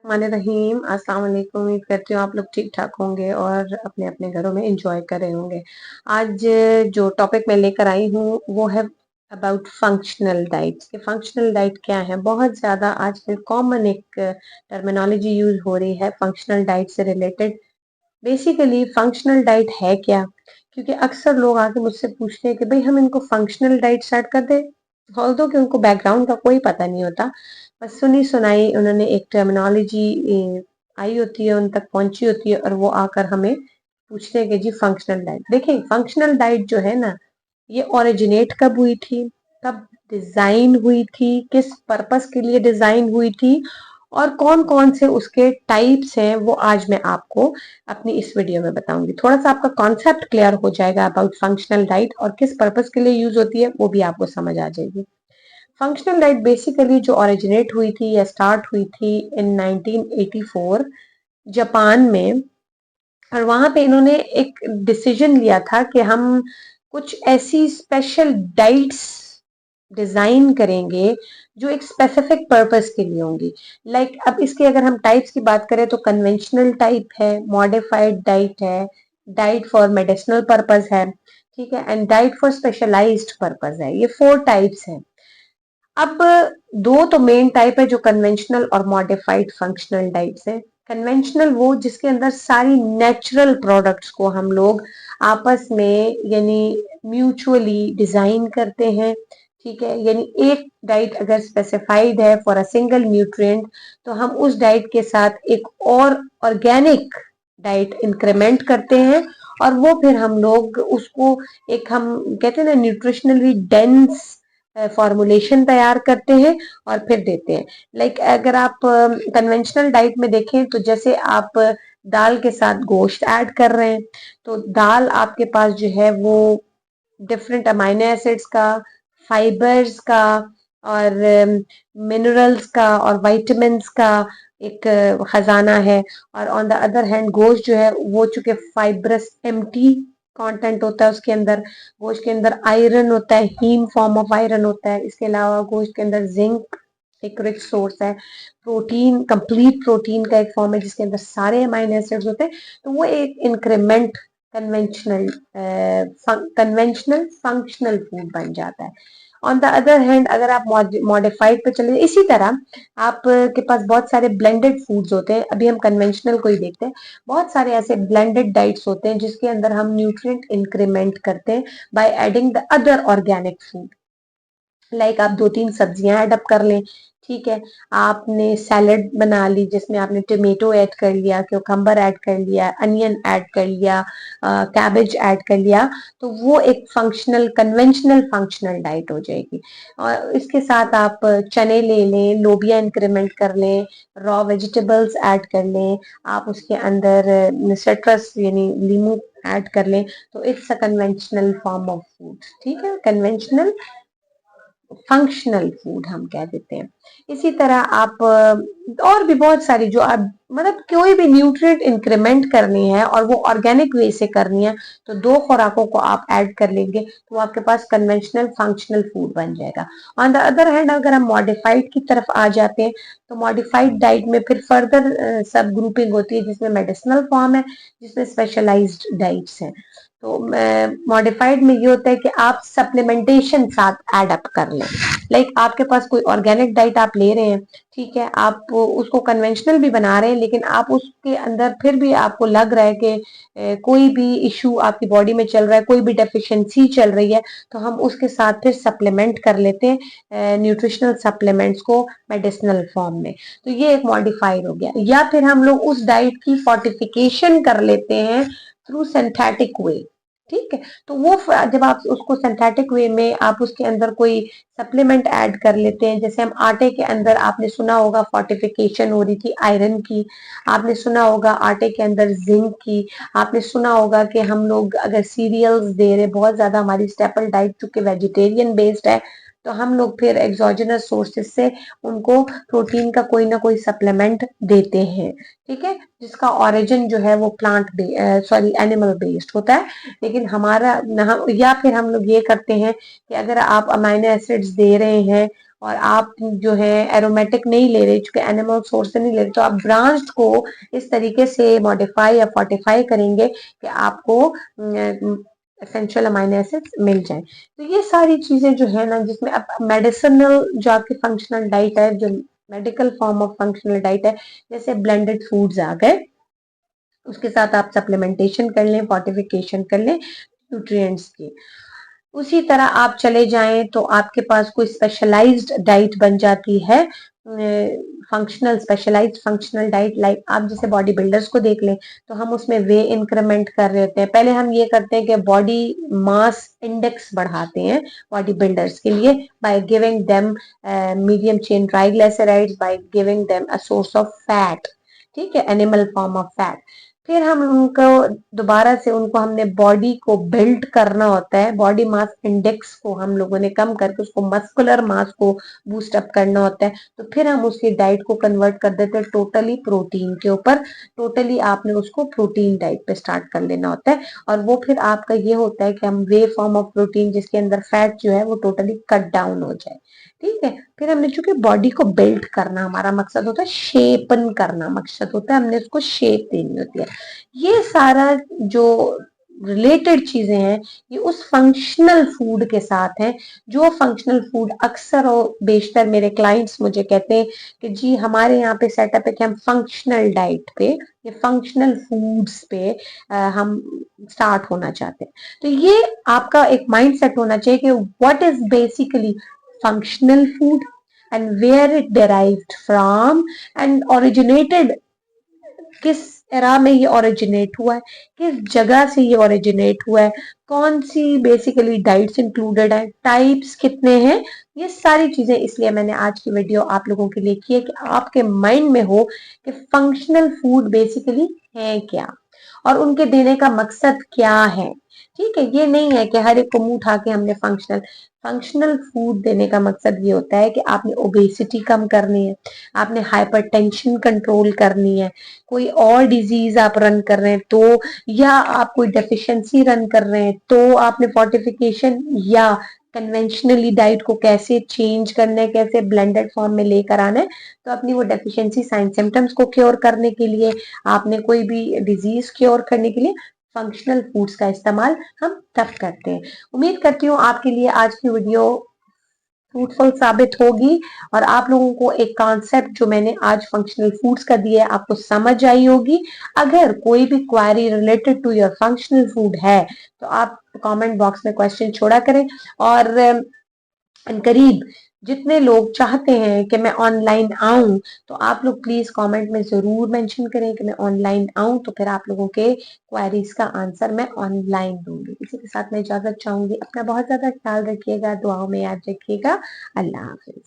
रहीम अस्सलाम वालेकुम। उम्मीद करती हूँ आप लोग ठीक ठाक होंगे और अपने अपने घरों में एंजॉय कर रहे होंगे। आज जो टॉपिक मैं लेकर आई हूँ वो है अबाउट फंक्शनल डाइट्स। कि फंक्शनल डाइट क्या है, बहुत ज़्यादा आजकल कॉमन एक टर्मिनोलॉजी यूज हो रही है फंक्शनल डाइट से रिलेटेड। बेसिकली फंक्शनल डाइट है क्या? क्योंकि अक्सर लोग आके मुझसे पूछते हैं कि भाई हम इनको फंक्शनल डाइट स्टार्ट कर दें, ऑल्दो कि उनको बैकग्राउंड का कोई पता नहीं होता। बस सुनी सुनाई उन्होंने एक टर्मिनोलॉजी आई होती है, उन तक पहुंची होती है और वो आकर हमें पूछते हैं कि जी फंक्शनल डाइट। देखिए फंक्शनल डाइट जो है ना, ये ओरिजिनेट कब हुई थी, कब डिजाइन हुई थी, किस पर्पस के लिए डिजाइन हुई थी और कौन कौन से उसके टाइप्स हैं, वो आज मैं आपको अपनी इस वीडियो में बताऊंगी। थोड़ा सा आपका कॉन्सेप्ट क्लियर हो जाएगा अबाउट फंक्शनल डाइट और किस पर्पस के लिए यूज होती है वो भी आपको समझ आ जाएगी। फंक्शनल डाइट बेसिकली जो ओरिजिनेट हुई थी या स्टार्ट हुई थी इन 1984 जापान में। और वहां पे इन्होंने एक डिसीजन लिया था कि हम कुछ ऐसी स्पेशल डाइट्स डिजाइन करेंगे जो एक स्पेसिफिक पर्पस के लिए होंगी। अब इसके अगर हम टाइप्स की बात करें तो कन्वेंशनल टाइप है, मॉडिफाइड डाइट है, डाइट फॉर मेडिसिनल पर्पस है, ठीक है, and diet for specialised purpose है। ये 4 टाइप्स हैं। अब दो तो मेन टाइप है जो कन्वेंशनल और मॉडिफाइड फंक्शनल डाइट्स है। कन्वेंशनल वो जिसके अंदर सारी नेचुरल प्रोडक्ट्स को हम लोग आपस में यानी म्यूचुअली डिजाइन करते हैं, ठीक है। यानी एक डाइट अगर स्पेसिफाइड है फॉर अ सिंगल न्यूट्रिएंट तो हम उस डाइट के साथ एक और ऑर्गेनिक डाइट इंक्रीमेंट करते हैं और वो फिर हम लोग उसको एक हम कहते हैं ना न्यूट्रिशनली डेंस फॉर्मुलेशन तैयार करते हैं और फिर देते हैं। अगर आप कन्वेंशनल डाइट में देखें तो जैसे आप दाल के साथ गोश्त ऐड कर रहे हैं, तो दाल आपके पास जो है वो डिफरेंट अमाइनो एसिड्स का, फाइबर्स का और मिनरल्स का और विटामिन्स का एक खजाना है। और ऑन द अदर हैंड गोश्त जो है वो चूंकि फाइब्रस एम्प्टी कंटेंट होता है उसके अंदर, गोश्त के अंदर आयरन होता है, हीम फॉर्म ऑफ आयरन होता है। इसके अलावा गोश्त के अंदर जिंक एक रिच सोर्स है, प्रोटीन कंप्लीट प्रोटीन का एक फॉर्म है जिसके अंदर सारे अमाइनो एसिड्स होते हैं। तो वो एक increment conventional conventional functional food बन जाता है। ऑन द अदर हैंड अगर आप मॉडिफाइड पे चले, इसी तरह आप के पास बहुत सारे ब्लेंडेड फूड्स होते हैं। अभी हम कन्वेंशनल को ही देखते हैं। बहुत सारे ऐसे ब्लेंडेड डाइट्स होते हैं जिसके अंदर हम न्यूट्रिएंट इंक्रीमेंट करते हैं by adding the other organic food. आप 2-3 सब्जियां ऐड कर लें, ठीक है। आपने सैलड बना ली जिसमें आपने टोमेटो ऐड कर लिया, क्यूकम्बर ऐड कर लिया, अनियन ऐड कर लिया, कैबेज ऐड कर लिया, तो वो एक फंक्शनल कन्वेंशनल फंक्शनल डाइट हो जाएगी। और इसके साथ आप चने ले लें, लोबिया इंक्रीमेंट कर लें, रॉ वेजिटेबल्स ऐड कर लें, आप उसके अंदर सिट्रस यानी लीमू ऐड कर लें, तो it's a conventional form of food, ठीक है। कन्वेंशनल फंक्शनल फूड हम कह देते हैं। इसी तरह आप और भी बहुत सारी जो आप कोई भी न्यूट्रिएंट इंक्रीमेंट करनी है और वो ऑर्गेनिक वे से करनी है, तो 2 खुराकों को आप ऐड कर लेंगे तो आपके पास कन्वेंशनल फंक्शनल फूड बन जाएगा। ऑन द अदर हैंड अगर हम मॉडिफाइड की तरफ आ जाते हैं तो मॉडिफाइड डाइट में फिर फर्दर सब ग्रुपिंग होती है जिसमें मेडिसिनल फॉर्म है, जिसमें स्पेशलाइज्ड डाइट्स हैं। तो मॉडिफाइड में ये होता है कि आप सप्लीमेंटेशन साथ ऐड अप कर लें। आपके पास कोई ऑर्गेनिक डाइट आप ले रहे हैं, ठीक है, आप उसको कन्वेंशनल भी बना रहे हैं लेकिन आप उसके अंदर फिर भी आपको लग रहा है कि कोई भी इशू आपकी बॉडी में चल रहा है, कोई भी डेफिशिएंसी चल रही है, तो हम उसके साथ फिर सप्लीमेंट कर लेते हैं न्यूट्रिशनल सप्लीमेंट्स को मेडिसिनल फॉर्म में। तो ये एक मॉडिफाइड हो गया। या फिर हम लोग उस डाइट की फोर्टिफिकेशन कर लेते हैं थ्रू सिंथेटिक वे, ठीक है। तो वो जब आप उसको सिंथेटिक वे में आप उसके अंदर कोई सप्लीमेंट ऐड कर लेते हैं, जैसे हम आटे के अंदर आपने सुना होगा फोर्टिफिकेशन हो रही थी आयरन की, आपने सुना होगा आटे के अंदर जिंक की, आपने सुना होगा कि हम लोग अगर सीरियल्स दे रहे, बहुत ज्यादा हमारी स्टेपल डाइट चूंकि वेजिटेरियन बेस्ड है, तो हम लोग फिर एक्सोजेनस सोर्सेज से उनको प्रोटीन का कोई ना कोई सप्लीमेंट देते हैं, ठीक है, जिसका ओरिजिन जो है वो प्लांट सॉरी एनिमल बेस्ड होता है। लेकिन हमारा या फिर हम लोग ये करते हैं कि अगर आप अमाइनो एसिड्स दे रहे हैं और आप जो है एरोमेटिक नहीं ले रहे, चूंकि एनिमल सोर्स से नहीं ले रहे, तो आप ब्रांच्ड को इस तरीके से मॉडिफाई या फोर्टिफाई करेंगे कि आपको एसेंशियल अमाइनो एसिड्स मिल जाए। तो ये सारी चीजें जो है ना, जिसमें अब मेडिसिनल जो आपकी फंक्शनल डाइट है, जो medical form of functional diet है, जैसे ब्लेंडेड फूड्स आ गए, उसके साथ आप सप्लीमेंटेशन कर लें, फोर्टिफिकेशन कर लें न्यूट्रिएंट्स की। उसी तरह आप चले जाएं तो आपके पास कोई स्पेशलाइज्ड डाइट बन जाती है, functional specialised functional diet. Like आप जैसे बॉडी बिल्डर्स को देख लें, तो हम उसमें वे इंक्रीमेंट कर रहे होते हैं। पहले हम ये करते हैं कि बॉडी मास इंडेक्स बढ़ाते हैं बॉडी बिल्डर्स के लिए by giving them medium chain triglycerides, by giving them a source of fat, ठीक है, एनिमल फॉर्म ऑफ फैट। फिर हम उनको दोबारा से उनको हमने बॉडी को बिल्ड करना होता है, बॉडी मास इंडेक्स को हम लोगों ने कम करके उसको मस्कुलर मास को बूस्ट अप करना होता है। तो फिर हम उसकी डाइट को कन्वर्ट कर देते हैं टोटली प्रोटीन के ऊपर। टोटली आपने उसको प्रोटीन डाइट पे स्टार्ट कर लेना होता है, और वो फिर आपका ये होता है कि हम वे फॉर्म ऑफ प्रोटीन जिसके अंदर फैट जो है वो टोटली कट डाउन हो जाए, ठीक है। फिर हमने चूंकि बॉडी को बिल्ड करना हमारा मकसद होता है, शेपन करना मकसद होता है, हमने उसको शेप देनी होती है। ये सारा जो रिलेटेड चीजें हैं, ये उस फंक्शनल फूड के साथ हैं, जो फंक्शनल फूड अक्सर और बेशतर मेरे क्लाइंट्स मुझे कहते हैं कि जी हमारे यहाँ पे सेटअप है कि हम फंक्शनल डाइट पे, ये फंक्शनल फूड्स पे हम स्टार्ट होना चाहते हैं। तो ये आपका एक माइंड सेट होना चाहिए कि what is basically functional food and where it derived from and originated, किस एरा में ये ओरिजिनेट हुआ है, किस जगह से ये ओरिजिनेट हुआ है, कौन सी बेसिकली डाइट्स इंक्लूडेड है, टाइप्स कितने हैं, ये सारी चीजें इसलिए मैंने आज की वीडियो आप लोगों के लिए की है कि आपके माइंड में हो कि फंक्शनल फूड बेसिकली है क्या और उनके देने का मकसद क्या है, ठीक है। ये नहीं है कि हर एक को मुंह उठा के हमने फंक्शनल फूड देने का मकसद ये होता है कि आपने ओबेसिटी कम करनी है, आपने हाइपरटेंशन कंट्रोल करनी है, कोई और डिजीज आप रन कर रहे हैं तो, या आप कोई डेफिशिएंसी रन कर रहे हैं तो आपने फोर्टिफिकेशन या कन्वेंशनली डाइट को कैसे चेंज करना है, कैसे ब्लेंडेड फॉर्म में लेकर आना है। तो अपनी वो डेफिशिएंसी साइन सिम्टम्स को क्योर करने के लिए, आपने कोई भी डिजीज क्योर करने के लिए फंक्शनल फूड्स का इस्तेमाल हम तब करते हैं। उम्मीद करती हूँ आपके लिए आज की वीडियो फ्रूटफुल साबित होगी और आप लोगों को एक कॉन्सेप्ट जो मैंने आज फंक्शनल फूड्स का दिया है आपको समझ आई होगी। अगर कोई भी query related to your functional food है तो आप कमेंट बॉक्स में क्वेश्चन छोड़ा करें, और करीब जितने लोग चाहते हैं कि मैं ऑनलाइन आऊं, तो आप लोग प्लीज कमेंट में जरूर मेंशन करें कि मैं ऑनलाइन आऊं, तो फिर आप लोगों के क्वेरीज का आंसर मैं ऑनलाइन दूंगी। इसी के साथ मैं इजाजत चाहूंगी। अपना बहुत ज्यादा ख्याल रखिएगा, दुआओं में याद रखिएगा। अल्लाह हाफिज।